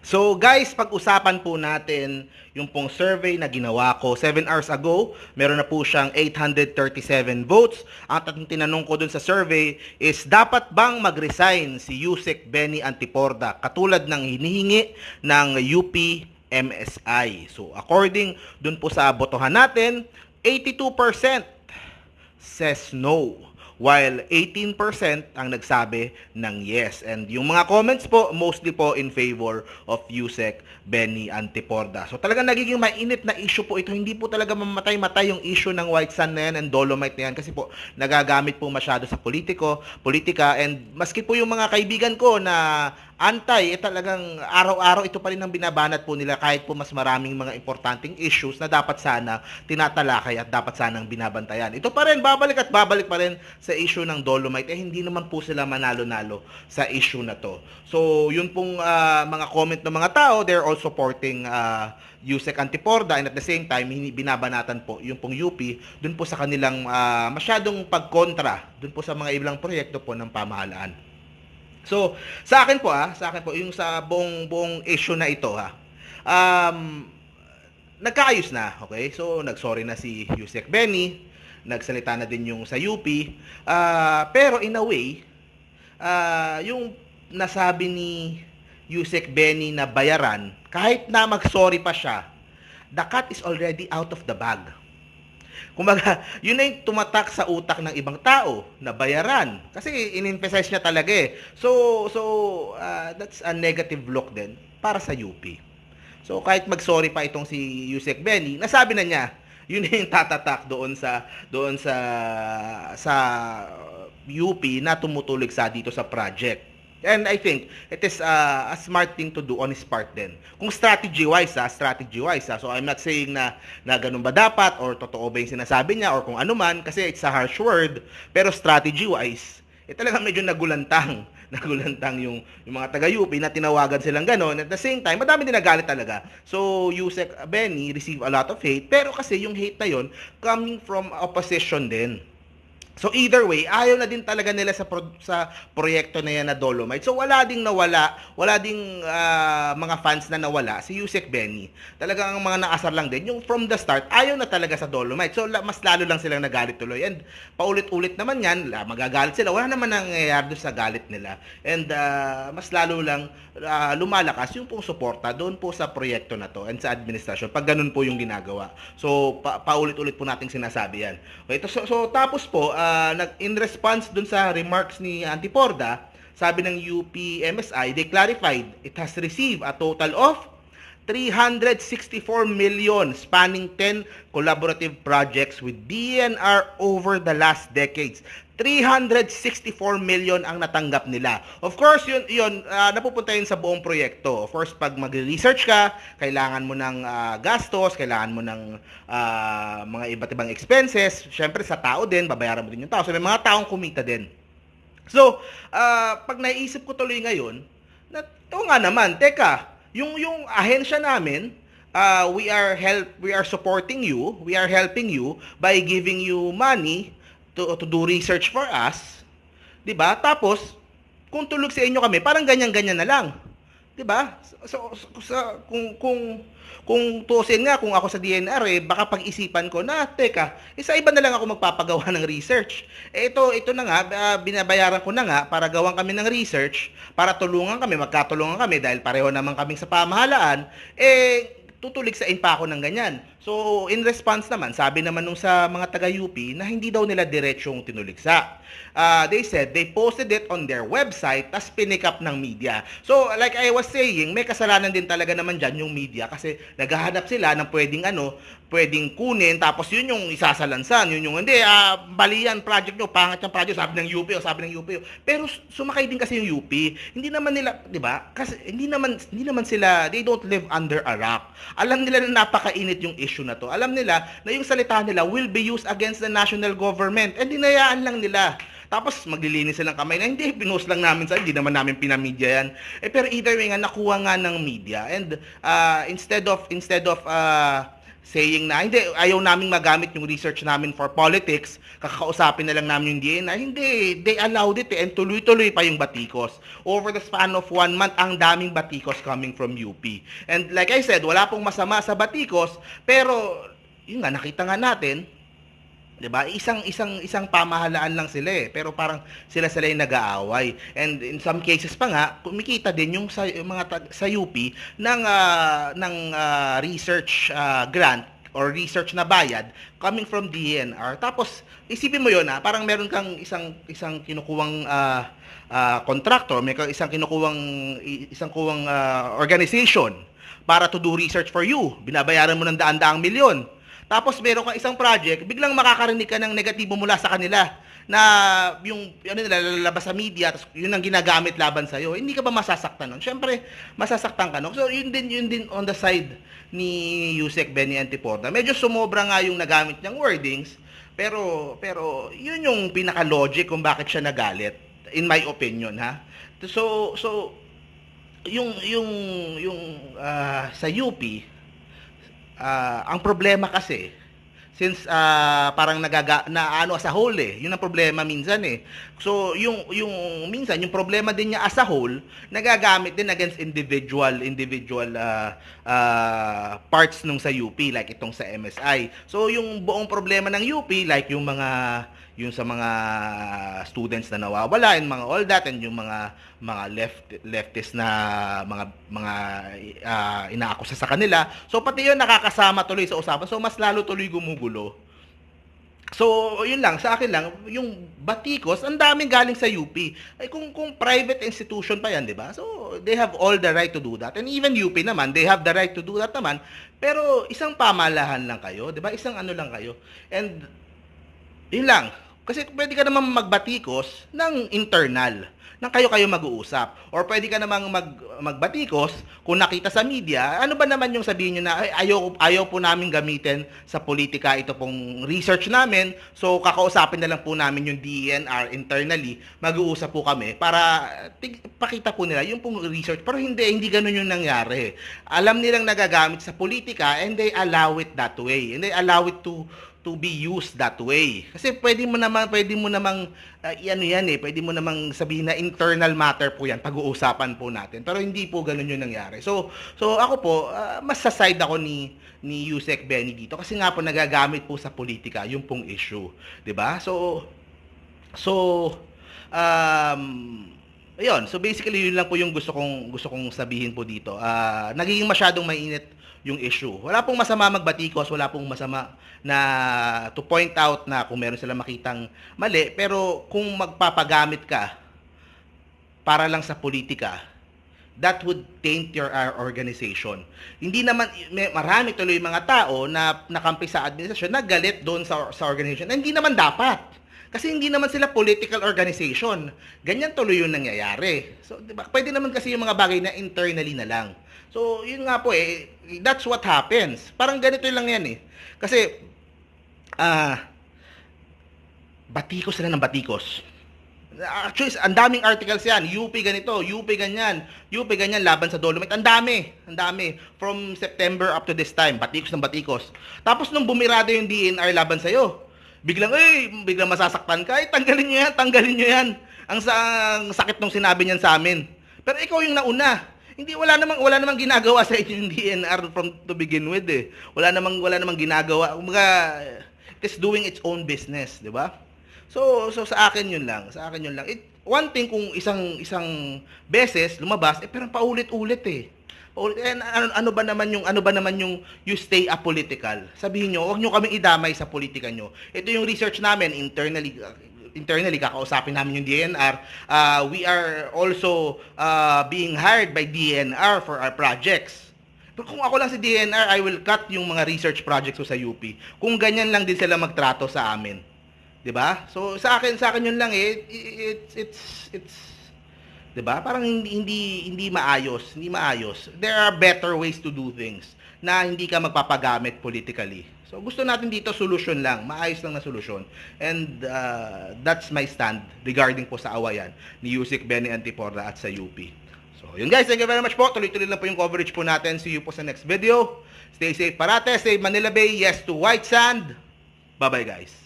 So guys, pag-usapan po natin yung pong survey na ginawa ko 7 hours ago. Meron na po siyang 837 votes. At ang tinanong ko dun sa survey is, dapat bang mag-resign si Yusek Benny Antiporda katulad ng hinihingi ng UP MSI? So according dun po sa botohan natin, 82% says no, while 18% ang nagsabi ng yes. And yung mga comments po, mostly po in favor of Yusek Benny Antiporda. So talagang nagiging mainit na issue po ito. Hindi po talaga mamatay-matay yung issue ng white sand na yan and dolomite na yan, kasi po nagagamit po masyado sa politika. And maski po yung mga kaibigan ko na talagang araw-araw ito pa rin ang binabanat po nila, kahit po mas maraming mga importanteng issues na dapat sana tinatalakay at dapat sanang binabantayan. Ito pa rin, babalik at babalik pa rin sa issue ng dolomite. Hindi naman po sila manalo-nalo sa issue na to. So yun pong mga comment ng mga tao, they're all supporting Yusek Antiporda, and at the same time binabanatan po yung pong UP dun po sa kanilang masyadong pagkontra dun po sa mga ibang proyekto po ng pamahalaan. So, sa akin po yung sa buong issue na ito nagkaayos na, okay? So, nagsorry na si Yusek Benny, nagsalita na din yung sa UP, pero in a way, yung nasabi ni Yusek Benny na bayaran, kahit na magsorry pa siya, the cat is already out of the bag. Kumbaga, yun na yung tumatak sa utak ng ibang tao na bayaran. Kasi in-emphasize niya talaga eh. So that's a negative look din para sa UP. So kahit mag-sorry pa itong si Yusek Benny, nasabi na niya, yun na yung tatatak doon sa UP na tumutulig dito sa project. And I think it is a smart thing to do on his part din. Kung strategy-wise. So I'm not saying na ganun ba dapat or totoo ba yung sinasabi niya or kung ano man, kasi it's a harsh word. Pero strategy-wise, talagang medyo nagulantang yung mga taga-UP na tinawagan silang gano'n. At the same time, madami din nagalit talaga. So Yusek Benny received a lot of hate, pero kasi yung hate na yon coming from opposition din. So either way, ayaw na din talaga nila sa proyekto na yan na dolomite. So wala ding mga fans na nawala si Yusek Benny. Talagang ang mga naasar lang din, yung from the start, ayaw na talaga sa dolomite. So mas lalo lang silang nagalit tuloy. And paulit-ulit naman yan, magagalit sila. Wala naman nangyayari doon sa galit nila. And mas lalo lang lumalakas yung pong suporta doon po sa proyekto na to and sa administrasyon pag ganun po yung ginagawa. So paulit-ulit po nating sinasabi yan. Okay, so tapos po, in response dun sa remarks ni Antiporda, sabi ng UP MSI, they clarified it has received a total of 364 million spanning 10 collaborative projects with DENR over the last decades. 364 million ang natanggap nila. Of course, yun napupunta yun sa buong proyekto. Of course, pag mag-research ka, kailangan mo ng gastos, kailangan mo ng mga iba't ibang expenses. Siyempre, sa tao din, babayaran mo din yung tao. So, may mga taong kumita din. So, pag naisip ko tuloy ngayon, ito nga naman, teka, yung ahensya namin, we are supporting you, we are helping you by giving you money to do research for us, 'di ba? Tapos kung tulog sa inyo kami, parang ganyan-ganyan na lang. 'Di ba? So kung tuusin nga, kung ako sa DNR baka pag-isipan ko na, teka, isa iba na lang ako magpapagawa ng research. Ito na nga, binabayaran ko na nga para gawan kami ng research, para magkatulungan kami dahil pareho naman kaming sa pamahalaan, tutulig sa pa ako ng ganyan. So, in response naman, sabi naman nung sa mga taga-UP na hindi daw nila diretsong tinuligsa. They said they posted it on their website, tas pinick up ng media. So, like I was saying, may kasalanan din talaga naman dyan yung media kasi naghahanap sila ng pwedeng kunin, tapos yun yung isasalansan, yun yung hindi, bali yan, project nyo, pangat yung project, sabi ng UP. Pero sumakay din kasi yung UP. Hindi naman nila, di ba? Kasi hindi naman sila, they don't live under a rock. Alam nila na napakainit yung issue na to. Alam nila na yung salita nila will be used against the national government. And dinayaan lang nila. Tapos maglilinis silang kamay na hindi, pinost lang namin hindi naman namin pinamedya yan. Pero either way nga, nakuha nga ng media. And instead of saying na hindi, ayaw naming magamit yung research namin for politics, kakakausapin na lang namin yung DNR. Hindi, they allowed it and tuloy-tuloy pa yung batikos. Over the span of 1 month, ang daming batikos coming from UP. And like I said, wala pong masama sa batikos, pero yun nga, nakita nga natin, 'di ba? Isang pamahalaan lang sila eh, pero parang sila yung nag-aaway. And in some cases pa nga, kumikita din yung sa UP ng research grant or research na bayad coming from DENR. Tapos isipin mo 'yon, parang meron kang isang kinukuwang contractor, may isang kinukuwang organization para to do research for you. Binabayaran mo ng daan-daang milyon. Tapos meron kang isang project, biglang makakarinig ka ng negatibo mula sa kanila na yung nila lalabas sa media, tapos yun ang ginagamit laban sa iyo. Hindi ka ba masasaktan nun? Syempre, masasaktan ka nun. So yun din on the side ni Yusek Benny Antiporda. Medyo sumobra nga yung nagamit niyang wordings, pero yun yung pinaka-logic kung bakit siya nagalit, in my opinion, ha. So yung sa UP, ang problema kasi, since parang sa whole yun ang problema minsan eh. So yung minsan yung problema din niya as a whole nagagamit din against individual parts nung sa UP, like itong sa MSI. So yung buong problema ng UP, like yung sa mga students na nawawala and mga all that, and yung mga leftist na mga inaakusa sa kanila. So pati yun nakakasama tuloy sa usapan. So mas lalo tuloy gumugulo. So yun lang, sa akin lang, yung batikos, ang daming galing sa UP. Ay kung private institution pa yan, 'di ba? So they have all the right to do that. And even UP naman, they have the right to do that naman. Pero isang pamalahan lang kayo, 'di ba? Isang ano lang kayo. And yun lang. Kasi pwede ka namang magbatikos ng internal, nang kayo mag-uusap. Or pwede ka namang magbatikos kung nakita sa media, ano ba naman yung sabihin nyo na ayaw po namin gamitin sa politika ito pong research namin, so kakausapin na lang po namin yung DENR internally, mag-uusap po kami para pakita po nila yung pong research. Pero hindi ganun yung nangyari. Alam nilang nagagamit sa politika and they allow it that way. And they allow it to be used that way. Kasi pwede mo namang pwede mo namang sabihin na internal matter po yan, pag-uusapan po natin. Pero hindi po ganoon yung nangyari. So ako po, mas sa side ako ni Yusek Benny dito kasi nga po nagagamit po sa politika yung pong issue, 'di ba? Ayun, so basically yun lang po yung gusto kong sabihin po dito. Nagiging masyadong mainit yung issue. Wala pong masama magbatikos, wala pong masama na to point out na kung meron silang makitang mali, pero kung magpapagamit ka para lang sa politika, that would taint your organization. Hindi naman, marami tuloy mga tao na nakampi sa administrasyon, nagalit doon sa organization. Hindi naman dapat. Kasi hindi naman sila political organization. Ganyan tuloy yung nangyayari. So, diba? Pwede naman kasi yung mga bagay na internally na lang. So, yun nga po that's what happens. Parang ganito lang yan eh. Kasi, batikos sila ng batikos. Actually, ang daming articles yan. UP ganito, UP ganyan, laban sa Dolomite. Ang dami. From September up to this time, batikos ng batikos. Tapos nung bumirado yung DNR laban sa'yo, biglang masasaktan ka. Tanggalin nyo yan. Ang sakit nung sinabi niyan sa amin. Pero ikaw yung nauna. Wala namang ginagawa sa inyo yung DNR from to begin with eh. Wala namang ginagawa. Kumbaga, it's doing its own business, 'di ba? So sa akin yun lang. One thing kung isang beses lumabas, pero paulit-ulit eh. Ano ba naman yung you stay apolitical? Sabihin nyo, huwag nyo kaming idamay sa politika nyo. Ito yung research namin internally kakausapin namin yung DNR. We are also being hired by DNR for our projects. Pero kung ako lang si DNR, I will cut yung mga research projects ko sa UP. Kung ganyan lang din sila magtrato sa amin. 'Di ba? So sa akin yun lang eh. It's 'di ba? Parang hindi maayos. There are better ways to do things na hindi ka magpapagamit politically. So gusto natin dito solution lang, maayos lang na solusyon. And that's my stand regarding po sa awayan ni Yusek Benny Antiporda at sa UP. So, yun guys, thank you very much po. Tuloy-tuloy lang po yung coverage po natin. See you po sa next video. Stay safe parate. Save Manila Bay. Yes to white sand. Bye-bye guys.